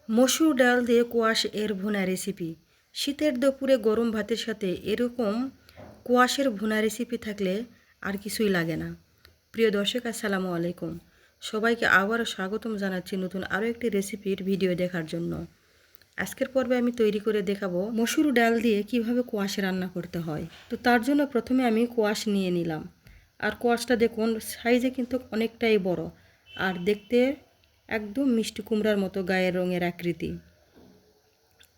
মসুর ডাল দিয়ে কোয়াশ এর ভুনা রেসিপি। শীতের দুপুরে গরম ভাতের সাথে এরকম কোয়াশের ভুনা রেসিপি থাকলে আর কিছুই লাগে না। প্রিয় দর্শক, আসসালামু আলাইকুম। সবাইকে আবারও স্বাগতম জানাচ্ছি নতুন আরও একটি রেসিপির ভিডিও দেখার জন্য। আজকের পর্বে আমি তৈরি করে দেখাবো মসুর ডাল দিয়ে কিভাবে কোয়াশ রান্না করতে হয়। তো তার জন্য প্রথমে আমি কোয়াশ নিয়ে নিলাম। আর কোয়াশটা দেখুন সাইজে কিন্তু অনেকটাই বড়, আর দেখতে একদম মিষ্টি কুমড়ার মতো গায়ের রঙের আকৃতি।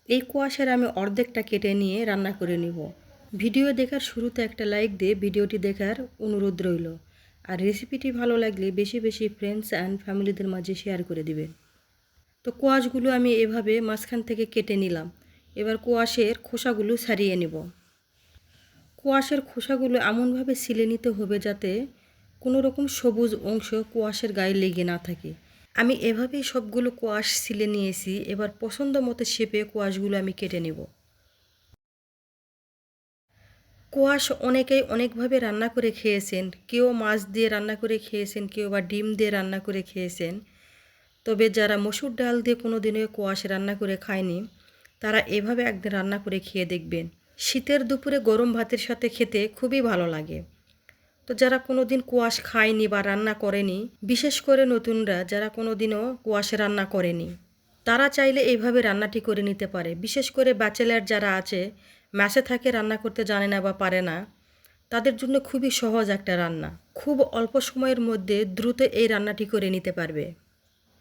এই কোয়াশের আমি অর্ধেকটা কেটে নিয়ে রান্না করে নিব। ভিডিও দেখার শুরুতে একটা লাইক দিয়ে ভিডিওটি দেখার অনুরোধ রইল। আর রেসিপিটি ভালো লাগলে বেশি বেশি ফ্রেন্ডস অ্যান্ড ফ্যামিলিদের মাঝে শেয়ার করে দিবেন। তো কোয়াশগুলো আমি এভাবে মাঝখান থেকে কেটে নিলাম। এবার কোয়াশের খোসাগুলো ছাড়িয়ে নেব। কোয়াশের খোসাগুলো এমনভাবে ছিলে নিতে হবে যাতে কোনো রকম সবুজ অংশ কোয়াশের গায়ে লেগে না থাকে। আমি এভাবেই সবগুলো কোয়াশ ছিলে নিয়েছি। এবার পছন্দ মতো শেপে কোয়াশগুলো আমি কেটে নেব। কোয়াশ অনেকেই অনেকভাবে রান্না করে খেয়েছেন। কেউ মাছ দিয়ে রান্না করে খেয়েছেন, কেউ বা ডিম দিয়ে রান্না করে খেয়েছেন। তবে যারা মসুর ডাল দিয়ে কোনো দিনও কোয়াশ রান্না করে খায়নি, তারা এভাবে একদিন রান্না করে খেয়ে দেখবেন। শীতের দুপুরে গরম ভাতের সাথে খেতে খুবই ভালো লাগে। তো যারা কোনো দিন কোয়াশ খায়নি বা রান্না করেনি, বিশেষ করে নতুনরা যারা কোনো দিনও কোয়াশ রান্না করেনি, তারা চাইলে এইভাবে রান্নাটি করে নিতে পারে। বিশেষ করে ব্যাচেলার যারা আছে, ম্যাসে থাকে, রান্না করতে জানে না বা পারে না, তাদের জন্য খুবই সহজ একটা রান্না। খুব অল্প সময়ের মধ্যে দ্রুত এই রান্নাটি করে নিতে পারবে।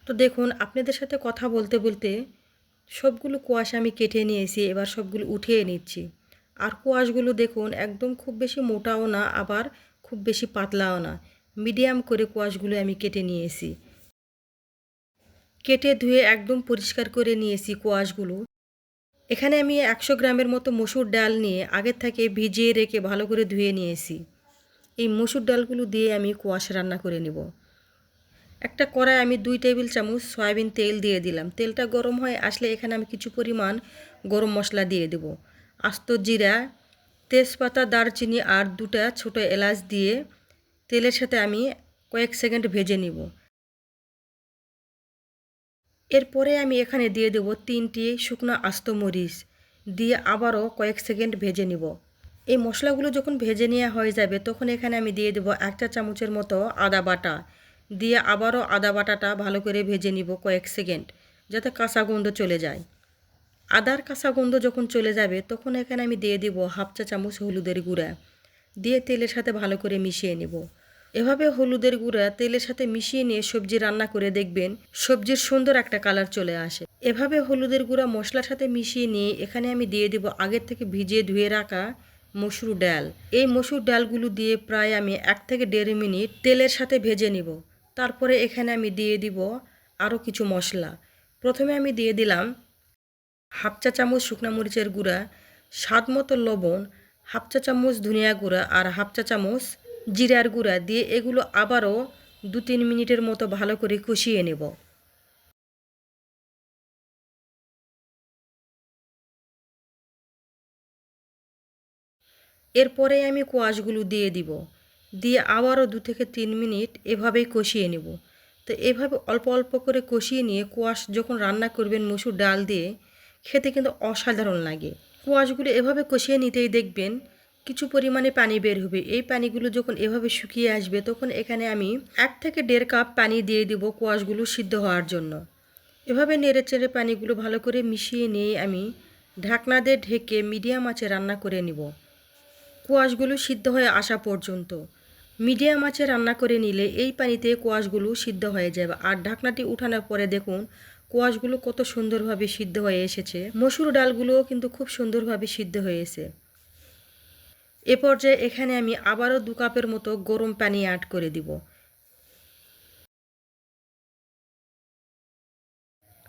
তো দেখুন, আপনাদের সাথে কথা বলতে বলতে সবগুলো কোয়াশ আমি কেটে নিয়েছি। এবার সবগুলো উঠিয়ে নিচ্ছি। আর কোয়াশগুলো দেখুন একদম খুব বেশি মোটাও না, আবার খুব বেশি পাতলাও না, মিডিয়াম করে কোয়াশগুলো আমি কেটে নিয়েছি। কেটে ধুয়ে একদম পরিষ্কার করে নিয়েছি কোয়াশগুলো। এখানে আমি 100 গ্রামের মতো মসুর ডাল নিয়ে আগের থেকে ভিজিয়ে রেখে ভালো করে ধুয়ে নিয়েছি। এই মসুর ডালগুলো দিয়ে আমি কোয়াশ রান্না করে নেব। একটা কড়াই আমি 2 টেবিল চামচ সয়াবিন তেল দিয়ে দিলাম। তেলটা গরম হয়ে আসলে এখানে আমি কিছু পরিমাণ গরম মশলা দিয়ে দেব। আস্ত জিরা, তেজপাতা, দারচিনি আর 2টা ছোট এলাচ দিয়ে তেলের সাথে আমি কয়েক সেকেন্ড ভেজে নিব। এরপরে আমি এখানে দিয়ে দেব 3টি শুকনো আস্ত মরিচ দিয়ে আবারও কয়েক সেকেন্ড ভেজে নিব। এই মশলাগুলো যখন ভেজে নেওয়া হয়ে যাবে, তখন এখানে আমি দিয়ে দেব 1 চা চামচের মতো আদা বাটা দিয়ে আবারও আদা বাটাটা ভালো করে ভেজে নিব কয়েক সেকেন্ড, যাতে কাঁচা গন্ধ চলে যায়। আদার কাঁচা গন্ধ যখন চলে যাবে, তখন এখানে আমি দিয়ে দেব 1/2 চা চামচ হলুদের গুঁড়া দিয়ে তেলের সাথে ভালো করে মিশিয়ে নেব। এভাবে হলুদের গুঁড়া তেলের সাথে মিশিয়ে নিয়ে সবজি রান্না করে দেখবেন সবজির সুন্দর একটা কালার চলে আসে। এভাবে হলুদের গুঁড়া মশলার সাথে মিশিয়ে নিয়ে এখানে আমি দিয়ে দেব আগের থেকে ভিজিয়ে ধুয়ে রাখা মসুর ডাল। এই মসুর ডালগুলো দিয়ে প্রায় আমি 1 থেকে 1.5 মিনিট তেলের সাথে ভেজে নিব। তারপরে এখানে আমি দিয়ে দিব আরও কিছু মশলা। প্রথমে আমি দিয়ে দিলাম 1/2 চা চামচ শুকনা মরিচের গুঁড়া, স্বাদ মতো লবণ, 1/2 চা চামচ ধনিয়া গুঁড়া আর 1/2 চা চামচ জিরার গুঁড়া দিয়ে এগুলো আবারও 2-3 মিনিটের মতো ভালো করে কষিয়ে নেব। এরপরে আমি কোয়াশগুলো দিয়ে দিব, দিয়ে আবারও 2 থেকে 3 মিনিট এভাবেই কষিয়ে নেব। তো এভাবে অল্প অল্প করে কষিয়ে নিয়ে কোয়াশ যখন রান্না করবেন মসুর ডাল দিয়ে, খেতে কিন্তু অসাধারণ লাগে। কোয়াশগুলো এভাবে কষিয়ে নিতেই দেখবেন কিছু পরিমাণে পানি বের হবে। এই পানিগুলো যখন এভাবে শুকিয়ে আসবে, তখন এখানে আমি 1 থেকে 1.5 কাপ পানি দিয়ে দিব কোয়াশগুলো সিদ্ধ হওয়ার জন্য। এভাবে নেড়ে চেড়ে পানিগুলো ভালো করে মিশিয়ে নিয়ে আমি ঢাকনা দিয়ে ঢেকে মিডিয়াম আঁচে রান্না করে নিব কোয়াশগুলো সিদ্ধ হয়ে আসা পর্যন্ত। মিডিয়াম আঁচে রান্না করে নিলে এই পানিতে কোয়াশগুলো সিদ্ধ হয়ে যাবে। আর ঢাকনাটি উঠানোর পরে দেখুন কোয়াশগুলো কত সুন্দরভাবে সিদ্ধ হয়ে এসেছে। মসুর ডালগুলোও কিন্তু খুব সুন্দরভাবে সিদ্ধ হয়েছে। এ পর্যায়ে এখানে আমি আবারও 2 কাপের মতো গরম পানি অ্যাড করে দিব।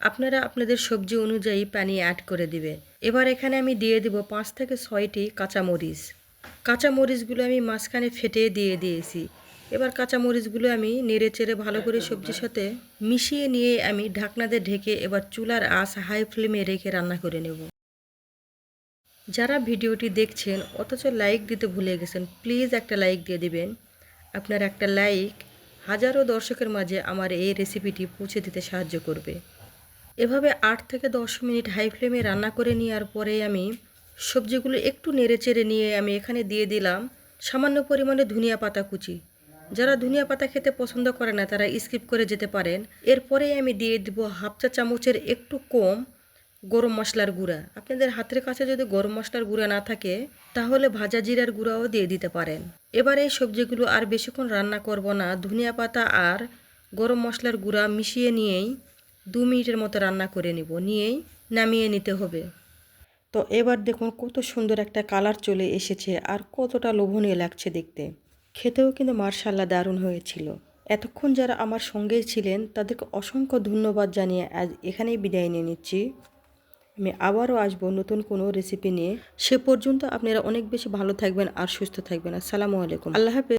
আপনারা আপনাদের সবজি অনুযায়ী পানি অ্যাড করে দিবেন। এবার এখানে আমি দিয়ে দিব 5 থেকে 6টি কাঁচামরিচ। কাঁচামরিচগুলো আমি মাঝখানে ফেটে দিয়ে দিয়েছি। এবার কাঁচামরিচগুলো আমি নেড়ে চেড়ে ভালো করে সবজির সাথে মিশিয়ে নিয়ে আমি ঢাকনা দিয়ে ঢেকে এবার চুলার আঁচ হাই ফ্লেমে রেখে রান্না করে নেব। যারা ভিডিওটি দেখছেন অথচ লাইক দিতে ভুলে গেছেন, প্লিজ একটা লাইক দিয়ে দিবেন। আপনার একটা লাইক হাজারো দর্শকের মাঝে আমার এই রেসিপিটি পৌঁছে দিতে সাহায্য করবে। এভাবে 8 থেকে 10 মিনিট হাই ফ্লেমে রান্না করে নেওয়ার পরে আমি সবজিগুলো একটু নেড়েচেড়ে নিয়ে আমি এখানে দিয়ে দিলাম সামান্য পরিমাণে ধনিয়া পাতা কুচি। যারা ধনিয়া পাতা খেতে পছন্দ করে না তারা স্কিপ করে যেতে পারেন। এরপরে আমি দিয়ে দিব হাফ চা চামচের একটু কম গরম মশলার গুঁড়া। আপনাদের হাতের কাছে যদি গরম মশলার গুঁড়া না থাকে তাহলে ভাজা জিরার গুঁড়াও দিয়ে দিতে পারেন। এবার এই সবজিগুলো আর বেশিক্ষণ রান্না করব না, ধনিয়া পাতা আর গরম মশলার গুঁড়া মিশিয়ে নিয়েই 2 মিনিটের মতো রান্না করে নিয়েই নামিয়ে নিতে হবে। তো এবার দেখুন কত সুন্দর একটা কালার চলে এসেছে আর কতটা লোভনীয় লাগছে দেখতে। খেতেও কিন্তু মাশাআল্লাহ দারুণ হয়েছিল। এতক্ষণ যারা আমার সঙ্গেই ছিলেন তাদেরকে অসংখ্য ধন্যবাদ জানিয়ে আজ এখানেই বিদায় নিয়ে নিচ্ছি। আমি আবারও আসবো নতুন কোনো রেসিপি নিয়ে। সে পর্যন্ত আপনারা অনেক বেশি ভালো থাকবেন আর সুস্থ থাকবেন। আসসালামু আলাইকুম। আল্লাহ হাফেজ।